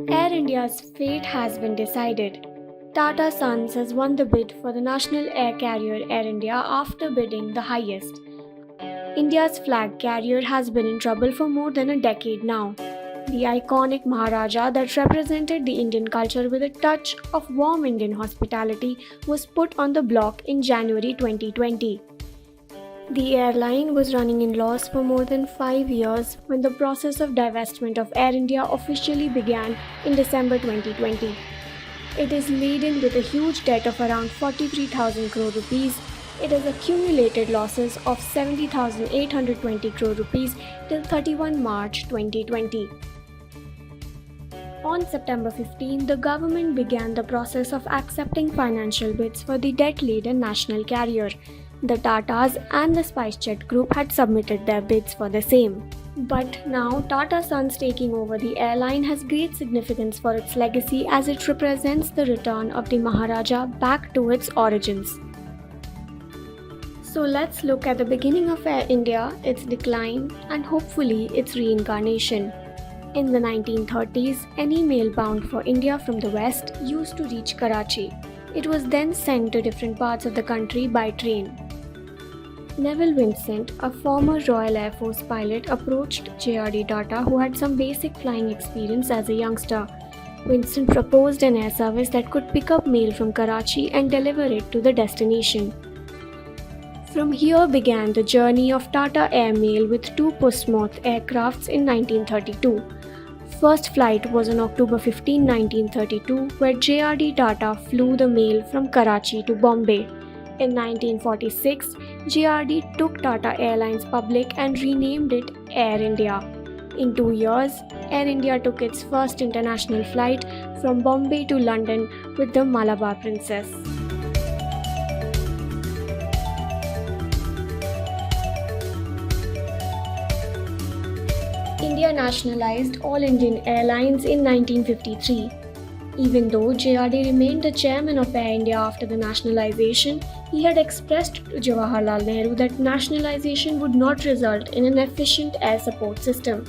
Air India's fate has been decided. Tata Sons has won the bid for the national air carrier Air India after bidding the highest. India's flag carrier has been in trouble for more than a decade now. The iconic Maharaja that represented the Indian culture with a touch of warm Indian hospitality was put on the block in January 2020. The airline was running in loss for more than 5 years when the process of divestment of Air India officially began in December 2020. It is laden with a huge debt of around 43,000 crore rupees. It has accumulated losses of 70,820 crore rupees till 31 March 2020. On September 15, the government began the process of accepting financial bids for the debt-laden national carrier. The Tatas and the SpiceJet group had submitted their bids for the same. But now Tata Sons taking over the airline has great significance for its legacy as it represents the return of the Maharaja back to its origins. So let's look at the beginning of Air India, its decline, and hopefully its reincarnation. In the 1930s, any mail bound for India from the west used to reach Karachi. It was then sent to different parts of the country by train. Neville Vincent, a former Royal Air Force pilot, approached J.R.D. Tata, who had some basic flying experience as a youngster. Vincent proposed an air service that could pick up mail from Karachi and deliver it to the destination. From here began the journey of Tata Air Mail with two Portsmouth aircrafts in 1932. First flight was on October 15, 1932, where J.R.D. Tata flew the mail from Karachi to Bombay. In 1946, J.R.D. took Tata Airlines public and renamed it Air India. In 2 years, Air India took its first international flight from Bombay to London with the Malabar Princess. India nationalized All Indian Airlines in 1953. Even though J.R.D. remained the chairman of Air India after the nationalization, he had expressed to Jawaharlal Nehru that nationalization would not result in an efficient air support system.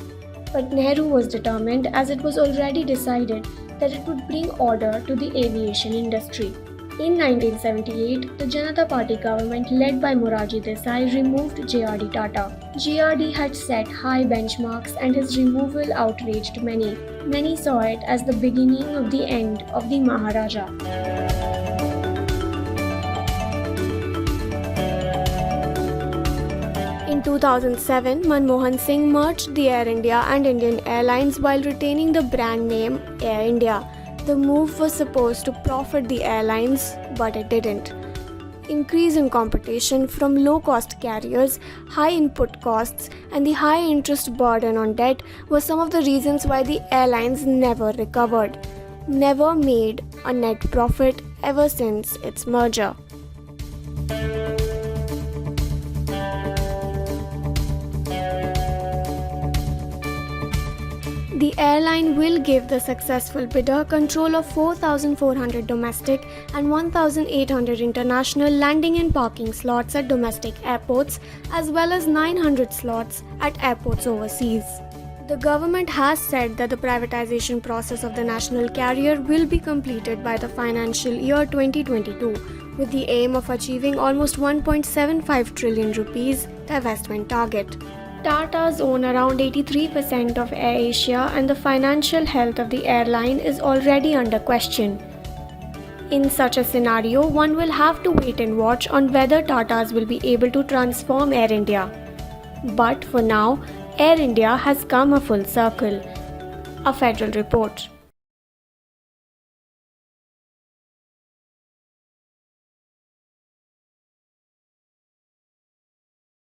But Nehru was determined, as it was already decided that it would bring order to the aviation industry. In 1978, the Janata Party government led by Morarji Desai removed J.R.D. Tata. J.R.D. had set high benchmarks and his removal outraged many. Many saw it as the beginning of the end of the Maharaja. In 2007, Manmohan Singh merged the Air India and Indian Airlines while retaining the brand name Air India. The move was supposed to profit the airlines, but it didn't. Increase in competition from low-cost carriers, high input costs, and the high interest burden on debt were some of the reasons why the airlines never recovered. Never made a net profit ever since its merger. The airline will give the successful bidder control of 4,400 domestic and 1,800 international landing and parking slots at domestic airports, as well as 900 slots at airports overseas. The government has said that the privatization process of the national carrier will be completed by the financial year 2022, with the aim of achieving almost 1.75 trillion rupees divestment target. Tatas own around 83% of AirAsia, and the financial health of the airline is already under question. In such a scenario, one will have to wait and watch on whether Tatas will be able to transform Air India. But for now, Air India has come a full circle. A Federal Report.